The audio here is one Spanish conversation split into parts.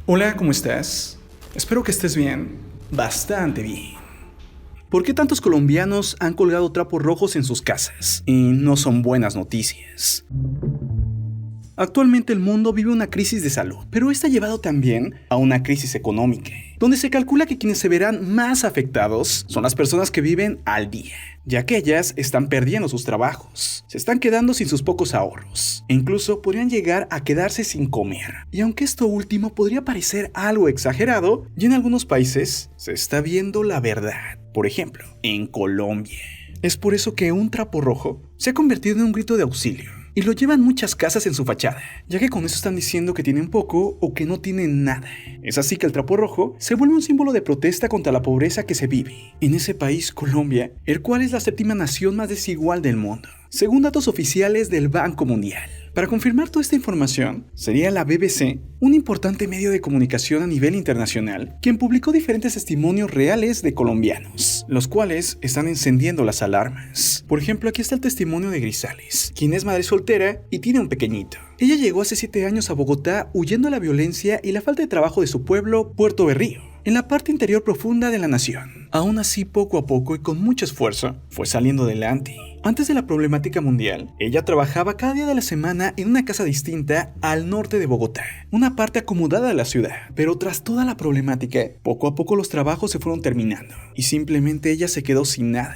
Hola, ¿cómo estás? Espero que estés bien, bastante bien. ¿Por qué tantos colombianos han colgado trapos rojos en sus casas? Y no son buenas noticias. Actualmente el mundo vive una crisis de salud, pero esta ha llevado también a una crisis económica, donde se calcula que quienes se verán más afectados son las personas que viven al día, ya que ellas están perdiendo sus trabajos, se están quedando sin sus pocos ahorros, e incluso podrían llegar a quedarse sin comer. Y aunque esto último podría parecer algo exagerado, ya en algunos países se está viendo la verdad. Por ejemplo, en Colombia. Es por eso que un trapo rojo se ha convertido en un grito de auxilio. Y lo llevan muchas casas en su fachada, ya que con eso están diciendo que tienen poco o que no tienen nada. Es así que el trapo rojo se vuelve un símbolo de protesta contra la pobreza que se vive en ese país, Colombia, el cual es la séptima nación más desigual del mundo, según datos oficiales del Banco Mundial. Para confirmar toda esta información, sería la BBC, un importante medio de comunicación a nivel internacional, quien publicó diferentes testimonios reales de colombianos, los cuales están encendiendo las alarmas. Por ejemplo, aquí está el testimonio de Grisales, quien es madre soltera y tiene un pequeñito. Ella llegó hace 7 años a Bogotá huyendo de la violencia y la falta de trabajo de su pueblo, Puerto Berrío, en la parte interior profunda de la nación. Aún así, poco a poco y con mucho esfuerzo, fue saliendo adelante. Antes de la problemática mundial, ella trabajaba cada día de la semana en una casa distinta al norte de Bogotá, una parte acomodada de la ciudad. Pero tras toda la problemática, poco a poco los trabajos se fueron terminando y simplemente ella se quedó sin nada.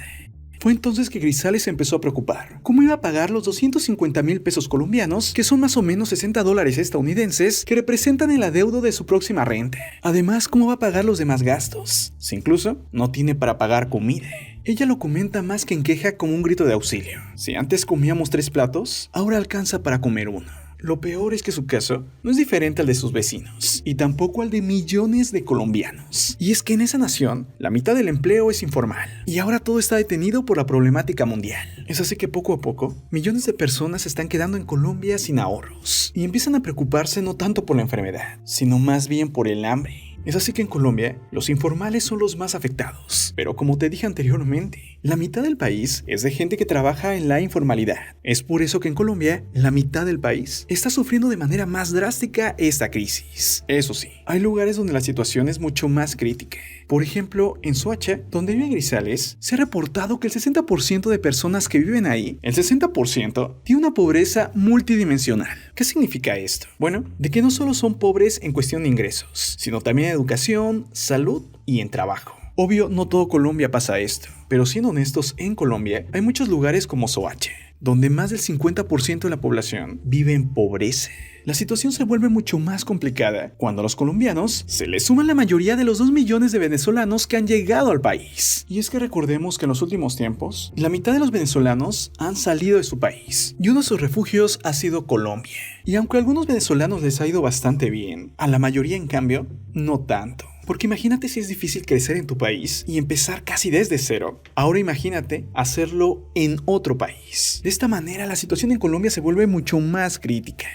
Fue entonces que Grisales se empezó a preocupar. ¿Cómo iba a pagar los 250,000 pesos colombianos, que son más o menos $60 estadounidenses, que representan el adeudo de su próxima renta? Además, ¿cómo va a pagar los demás gastos? Si incluso no tiene para pagar comida. Ella lo comenta más que en queja como un grito de auxilio. Si antes comíamos 3 platos, ahora alcanza para comer uno. Lo peor es que su caso no es diferente al de sus vecinos, y tampoco al de millones de colombianos. Y es que en esa nación, la mitad del empleo es informal, y ahora todo está detenido por la problemática mundial. Es así que poco a poco, millones de personas se están quedando en Colombia sin ahorros, y empiezan a preocuparse no tanto por la enfermedad, sino más bien por el hambre. Es así que en Colombia, los informales son los más afectados. Pero como te dije anteriormente, la mitad del país es de gente que trabaja en la informalidad. Es por eso que en Colombia, la mitad del país está sufriendo de manera más drástica esta crisis. Eso sí, hay lugares donde la situación es mucho más crítica. Por ejemplo, en Soacha, donde vive Grisales, se ha reportado que el 60% de personas que viven ahí, el 60%, tiene una pobreza multidimensional. ¿Qué significa esto? Bueno, de que no solo son pobres en cuestión de ingresos, sino también en educación, salud y en trabajo. Obvio, no todo Colombia pasa esto, pero siendo honestos, en Colombia hay muchos lugares como Soacha, donde más del 50% de la población vive en pobreza. La situación se vuelve mucho más complicada cuando a los colombianos se les suman la mayoría de los 2 millones de venezolanos que han llegado al país. Y es que recordemos que en los últimos tiempos, la mitad de los venezolanos han salido de su país, y uno de sus refugios ha sido Colombia. Y aunque a algunos venezolanos les ha ido bastante bien, a la mayoría en cambio, no tanto. Porque imagínate si es difícil crecer en tu país y empezar casi desde cero. Ahora imagínate hacerlo en otro país. De esta manera la situación en Colombia se vuelve mucho más crítica.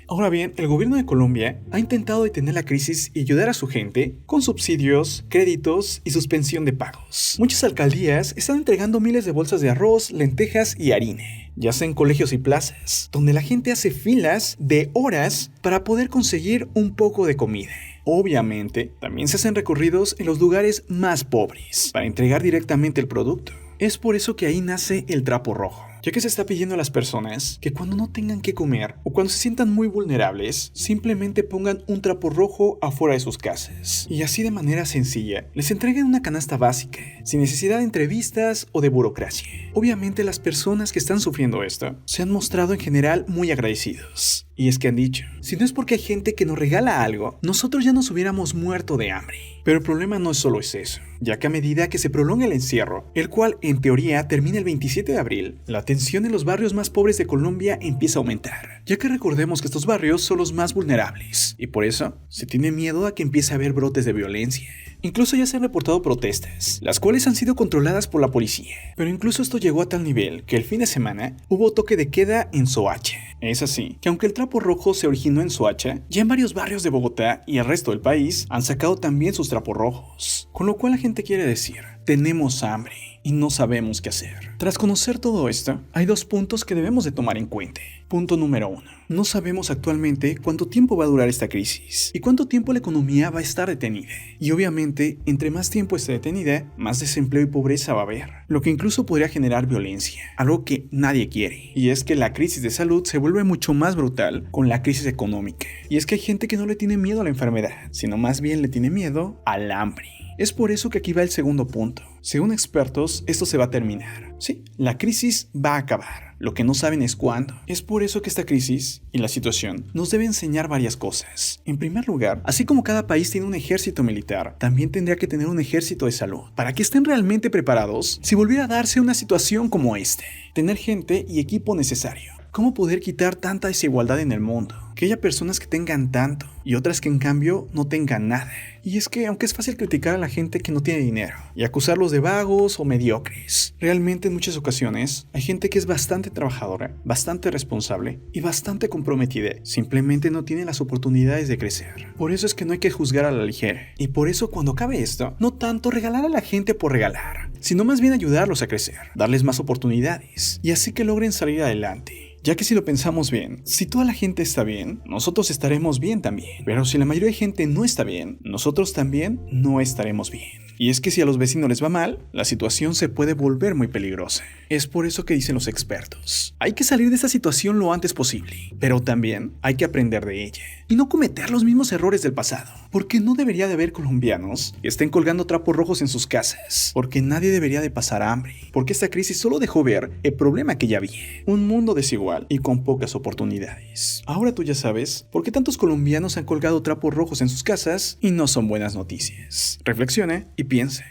Ahora bien, el gobierno de Colombia ha intentado detener la crisis y ayudar a su gente con subsidios, créditos y suspensión de pagos. Muchas alcaldías están entregando miles de bolsas de arroz, lentejas y harina, ya sea en colegios y plazas, donde la gente hace filas de horas para poder conseguir un poco de comida. Obviamente, también se hacen recorridos en los lugares más pobres para entregar directamente el producto. Es por eso que ahí nace el trapo rojo, ya que se está pidiendo a las personas que cuando no tengan qué comer o cuando se sientan muy vulnerables, simplemente pongan un trapo rojo afuera de sus casas y así de manera sencilla les entreguen una canasta básica, sin necesidad de entrevistas o de burocracia. Obviamente las personas que están sufriendo esto se han mostrado en general muy agradecidos. Y es que han dicho, si no es porque hay gente que nos regala algo, nosotros ya nos hubiéramos muerto de hambre. Pero el problema no solo es eso, ya que a medida que se prolonga el encierro, el cual en teoría termina el 27 de abril, la tensión en los barrios más pobres de Colombia empieza a aumentar, ya que recordemos que estos barrios son los más vulnerables, y por eso se tiene miedo a que empiece a haber brotes de violencia. Incluso ya se han reportado protestas, las cuales han sido controladas por la policía. Pero incluso esto llegó a tal nivel que el fin de semana hubo toque de queda en Soacha. Es así que aunque el trapo rojo se originó en Soacha, ya en varios barrios de Bogotá y el resto del país han sacado también sus trapos rojos. Con lo cual la gente quiere decir, tenemos hambre y no sabemos qué hacer. Tras conocer todo esto, hay 2 puntos que debemos de tomar en cuenta. Punto número 1. No sabemos actualmente cuánto tiempo va a durar esta crisis y cuánto tiempo la economía va a estar detenida. Y obviamente, entre más tiempo esté detenida, más desempleo y pobreza va a haber, lo que incluso podría generar violencia, algo que nadie quiere. Y es que la crisis de salud se vuelve mucho más brutal con la crisis económica. Y es que hay gente que no le tiene miedo a la enfermedad, sino más bien le tiene miedo al hambre. Es por eso que aquí va el segundo punto. Según expertos, esto se va a terminar. Sí, la crisis va a acabar. Lo que no saben es cuándo. Es por eso que esta crisis y la situación nos debe enseñar varias cosas. En primer lugar, así como cada país tiene un ejército militar, también tendría que tener un ejército de salud, para que estén realmente preparados si volviera a darse una situación como esta. Tener gente y equipo necesario. ¿Cómo poder quitar tanta desigualdad en el mundo? Que haya personas que tengan tanto y otras que en cambio no tengan nada. Y es que aunque es fácil criticar a la gente que no tiene dinero y acusarlos de vagos o mediocres, realmente en muchas ocasiones hay gente que es bastante trabajadora, bastante responsable y bastante comprometida. Simplemente no tiene las oportunidades de crecer. Por eso es que no hay que juzgar a la ligera. Y por eso cuando acabe esto, no tanto regalar a la gente por regalar, sino más bien ayudarlos a crecer, darles más oportunidades y así que logren salir adelante. Ya que si lo pensamos bien, si toda la gente está bien, nosotros estaremos bien también. Pero si la mayoría de gente no está bien, nosotros también no estaremos bien. Y es que si a los vecinos les va mal, la situación se puede volver muy peligrosa. Es por eso que dicen los expertos. Hay que salir de esta situación lo antes posible, pero también hay que aprender de ella y no cometer los mismos errores del pasado. Porque no debería de haber colombianos que estén colgando trapos rojos en sus casas. Porque nadie debería de pasar hambre. Porque esta crisis solo dejó ver el problema que ya había. Un mundo desigual y con pocas oportunidades. Ahora tú ya sabes por qué tantos colombianos han colgado trapos rojos en sus casas y no son buenas noticias. Reflexione y piense.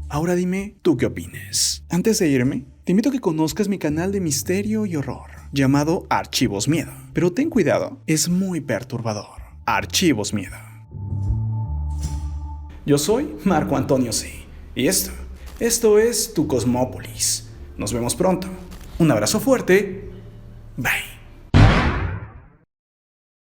Ahora dime, ¿tú qué opinas? Antes de irme, te invito a que conozcas mi canal de misterio y horror, llamado Archivos Miedo. Pero ten cuidado, es muy perturbador. Archivos Miedo. Yo soy Marco Antonio C. Y esto es Tu Cosmópolis. Nos vemos pronto. Un abrazo fuerte. Bye.